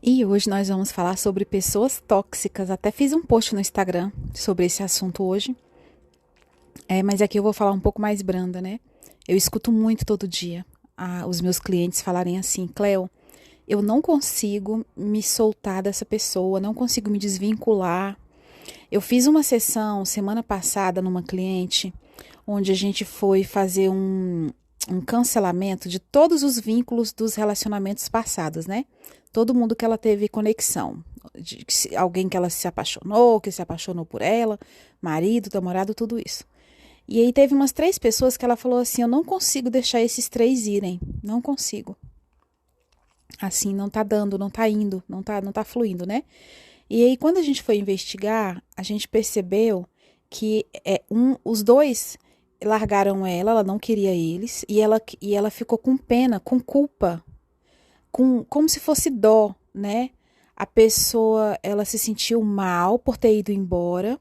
E hoje nós vamos falar sobre pessoas tóxicas. Até fiz um post no Instagram sobre esse assunto hoje. Mas aqui eu vou falar um pouco mais branda, né? Eu escuto muito todo dia os meus clientes falarem assim: Cleo, eu não consigo me soltar dessa pessoa, não consigo me desvincular. Eu fiz uma sessão semana passada numa cliente, onde a gente foi fazer um cancelamento de todos os vínculos dos relacionamentos passados, né? Todo mundo que ela teve conexão. Alguém que ela se apaixonou, que se apaixonou por ela, marido, namorado, tudo isso. E aí teve umas 3 pessoas que ela falou assim: eu não consigo deixar esses 3 irem. Não consigo. Assim, não tá dando, não tá indo, não tá fluindo, né? E aí, quando a gente foi investigar, a gente percebeu que os dois largaram ela não queria eles, e ela ficou com pena, com culpa, como se fosse dó, né? A pessoa, ela se sentiu mal por ter ido embora,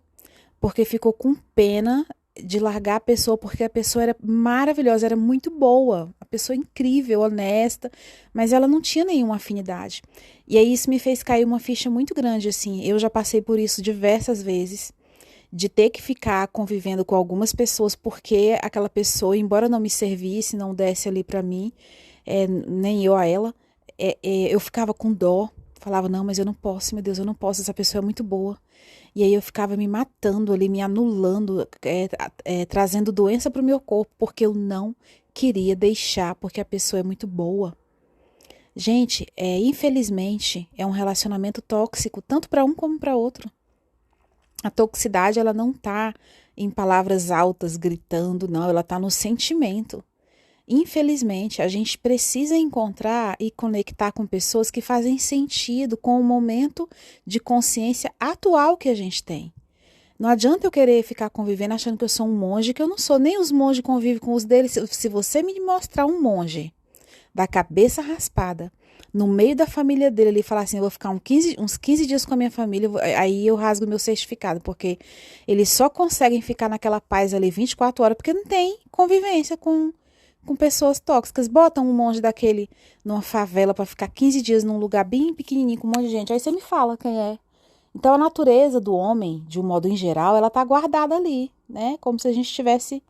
porque ficou com pena de largar a pessoa, porque a pessoa era maravilhosa, era muito boa, a pessoa incrível, honesta, mas ela não tinha nenhuma afinidade. E aí isso me fez cair uma ficha muito grande, assim. Eu já passei por isso diversas vezes, de ter que ficar convivendo com algumas pessoas, porque aquela pessoa, embora não me servisse, não desse ali para mim, nem eu a ela, eu ficava com dó, falava, não, mas eu não posso, meu Deus, eu não posso, essa pessoa é muito boa. E aí eu ficava me matando ali, me anulando, trazendo doença para o meu corpo, porque eu não queria deixar, porque a pessoa é muito boa. Gente, infelizmente, é um relacionamento tóxico, tanto para um como para outro. A toxicidade, ela não tá em palavras altas, gritando, não, ela tá no sentimento. Infelizmente, a gente precisa encontrar e conectar com pessoas que fazem sentido com o momento de consciência atual que a gente tem. Não adianta eu querer ficar convivendo achando que eu sou um monge, que eu não sou. Nem os monges convivem com os deles. Se você me mostrar um monge da cabeça raspada, no meio da família dele, ele falar assim: eu vou ficar uns 15 dias com a minha família, aí eu rasgo meu certificado, porque eles só conseguem ficar naquela paz ali 24 horas, porque não tem convivência com pessoas tóxicas. Botam um monge daquele numa favela para ficar 15 dias num lugar bem pequenininho com um monte de gente. Aí você me fala quem é. Então a natureza do homem, de um modo em geral, ela tá guardada ali, né? Como se a gente tivesse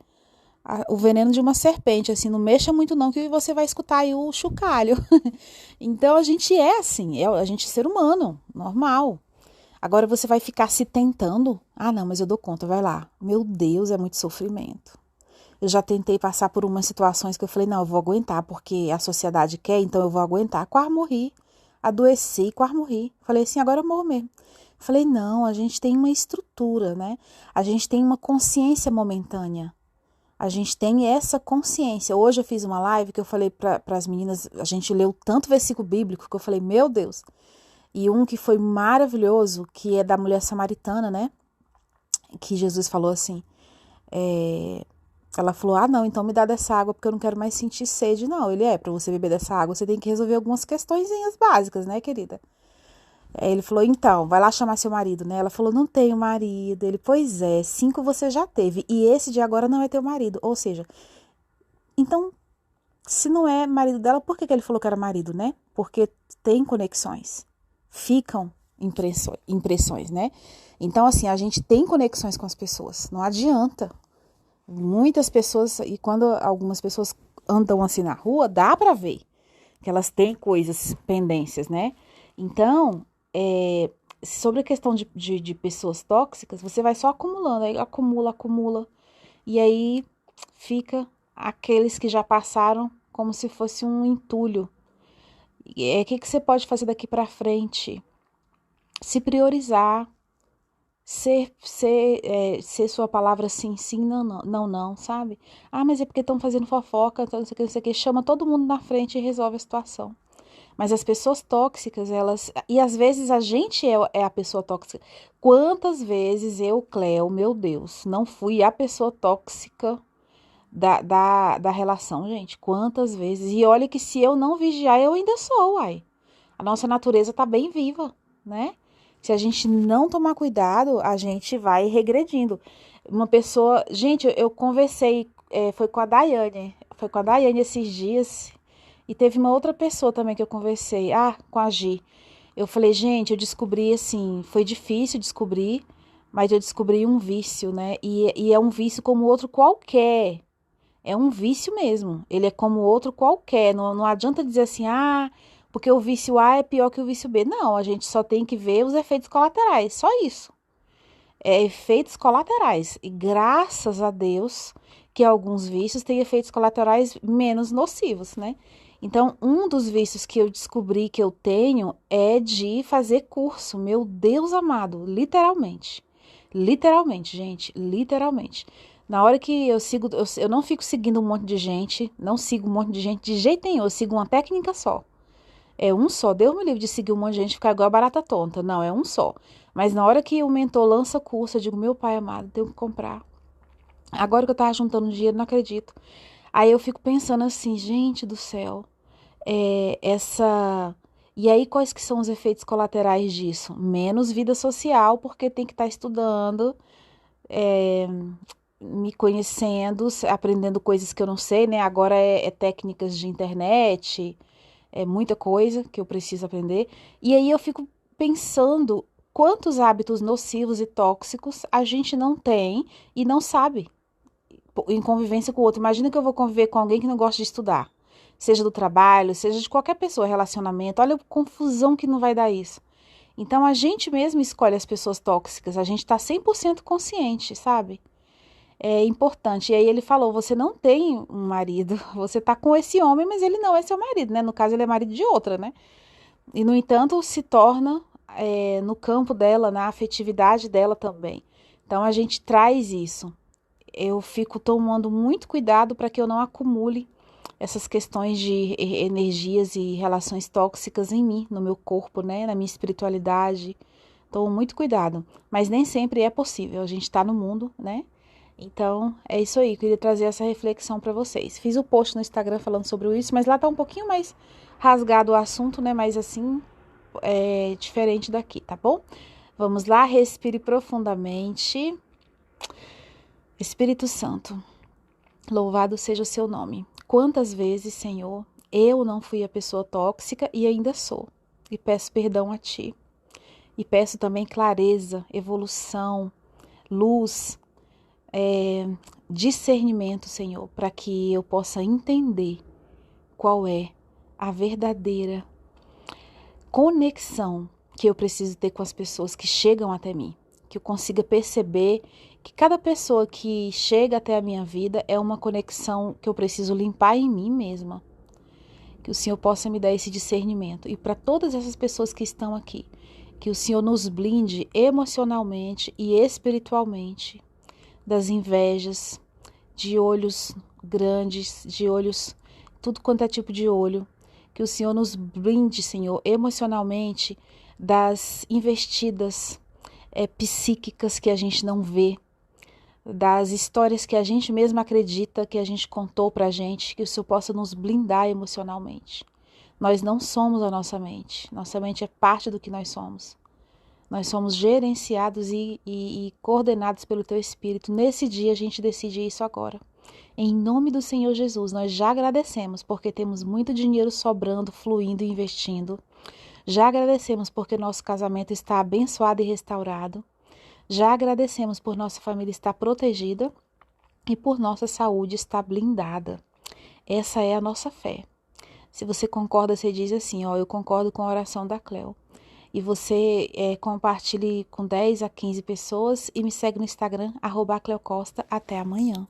o veneno de uma serpente, assim, não mexa muito não que você vai escutar aí o chocalho. Então a gente é assim, a gente é ser humano, normal. Agora você vai ficar se tentando? Ah, não, mas eu dou conta, vai lá. Meu Deus, é muito sofrimento. Eu já tentei passar por umas situações que eu falei, não, eu vou aguentar, porque a sociedade quer, então eu vou aguentar. Quase morri. Adoeci, quase morri. Falei assim, agora eu morro mesmo. Falei, não, a gente tem uma estrutura, né? A gente tem uma consciência momentânea. A gente tem essa consciência. Hoje eu fiz uma live que eu falei para as meninas, a gente leu tanto versículo bíblico que eu falei, meu Deus. E um que foi maravilhoso, que é da mulher samaritana, né? Que Jesus falou assim, ela falou, ah, não, então me dá dessa água porque eu não quero mais sentir sede. Não, para você beber dessa água, você tem que resolver algumas questõezinhas básicas, né, querida? Aí ele falou, então, vai lá chamar seu marido, né? Ela falou, não tenho marido. Ele, pois é, 5 você já teve. E esse de agora não é teu marido. Ou seja, então, se não é marido dela, por que ele falou que era marido, né? Porque tem conexões. Ficam impressões, né? Então, assim, a gente tem conexões com as pessoas. Não adianta. Muitas pessoas, e quando algumas pessoas andam assim na rua, dá pra ver que elas têm coisas, pendências, né? Então, sobre a questão de pessoas tóxicas, você vai só acumulando, aí acumula, acumula, e aí fica aqueles que já passaram como se fosse um entulho. E o que você pode fazer daqui pra frente? Se priorizar, ser sua palavra sim, sim, não, não, não, não, sabe? Ah, mas é porque estão fazendo fofoca, então não sei o que, não sei o que. Chama todo mundo na frente e resolve a situação. Mas as pessoas tóxicas, elas. E às vezes a gente é a pessoa tóxica. Quantas vezes eu, Cleo, meu Deus, não fui a pessoa tóxica da relação, gente? Quantas vezes? E olha que se eu não vigiar, eu ainda sou, uai. A nossa natureza tá bem viva, né? Se a gente não tomar cuidado, a gente vai regredindo. Uma pessoa. Gente, eu conversei, foi com a Daiane. Foi com a Daiane esses dias. E teve uma outra pessoa também que eu conversei. Ah, com a Gi. Eu falei, gente, eu descobri assim, foi difícil descobrir, mas eu descobri um vício, né? E é um vício como outro qualquer. É um vício mesmo. Ele é como outro qualquer. Não adianta dizer assim, ah, porque o vício A é pior que o vício B. Não, a gente só tem que ver os efeitos colaterais. Só isso. É efeitos colaterais. E graças a Deus que alguns vícios têm efeitos colaterais menos nocivos, né? Então, um dos vícios que eu descobri que eu tenho é de fazer curso. Meu Deus amado, literalmente. Literalmente, gente, literalmente. Na hora que eu sigo, eu não fico seguindo um monte de gente, não sigo um monte de gente de jeito nenhum, eu sigo uma técnica só. É um só. Deus me livre de seguir um monte de gente e ficar igual a barata tonta. Não, é um só. Mas na hora que o mentor lança curso, eu digo, meu pai amado, tenho que comprar. Agora que eu tava juntando dinheiro, não acredito. Aí eu fico pensando assim, gente do céu, essa. E aí, quais que são os efeitos colaterais disso? Menos vida social, porque tem que estar estudando, é, me conhecendo, aprendendo coisas que eu não sei, né? Agora é técnicas de internet, é muita coisa que eu preciso aprender. E aí eu fico pensando quantos hábitos nocivos e tóxicos a gente não tem e não sabe em convivência com o outro. Imagina que eu vou conviver com alguém que não gosta de estudar, seja do trabalho, seja de qualquer pessoa, relacionamento. Olha a confusão que não vai dar isso. Então a gente mesmo escolhe as pessoas tóxicas, a gente está 100% consciente, sabe? É importante. E aí ele falou: você não tem um marido, você tá com esse homem, mas ele não é seu marido, né? No caso, ele é marido de outra, né? E, no entanto, se torna no campo dela, na afetividade dela também. Então, a gente traz isso. Eu fico tomando muito cuidado para que eu não acumule essas questões de energias e relações tóxicas em mim, no meu corpo, né? Na minha espiritualidade. Tomo muito cuidado. Mas nem sempre é possível. A gente está no mundo, né? Então, é isso aí. Queria trazer essa reflexão para vocês. Fiz o post no Instagram falando sobre isso, mas lá tá um pouquinho mais rasgado o assunto, né? Mas assim, é diferente daqui, tá bom? Vamos lá, respire profundamente. Espírito Santo, louvado seja o seu nome. Quantas vezes, Senhor, eu não fui a pessoa tóxica e ainda sou. E peço perdão a Ti. E peço também clareza, evolução, luz, discernimento, Senhor, para que eu possa entender qual é a verdadeira conexão que eu preciso ter com as pessoas que chegam até mim. Que eu consiga perceber que cada pessoa que chega até a minha vida é uma conexão que eu preciso limpar em mim mesma. Que o Senhor possa me dar esse discernimento. E para todas essas pessoas que estão aqui, que o Senhor nos blinde emocionalmente e espiritualmente das invejas, de olhos grandes, de olhos, tudo quanto é tipo de olho. Que o Senhor nos blinde, Senhor, emocionalmente das investidas psíquicas que a gente não vê, das histórias que a gente mesma acredita, que a gente contou pra gente, que o Senhor possa nos blindar emocionalmente. Nós não somos a nossa mente é parte do que nós somos. Nós somos gerenciados e coordenados pelo Teu Espírito. Nesse dia a gente decide isso agora. Em nome do Senhor Jesus, nós já agradecemos porque temos muito dinheiro sobrando, fluindo e investindo. Já agradecemos porque nosso casamento está abençoado e restaurado. Já agradecemos por nossa família estar protegida e por nossa saúde estar blindada. Essa é a nossa fé. Se você concorda, você diz assim, ó, eu concordo com a oração da Cleo. E você compartilhe com 10 a 15 pessoas e me segue no Instagram, @cleocosta. Até amanhã.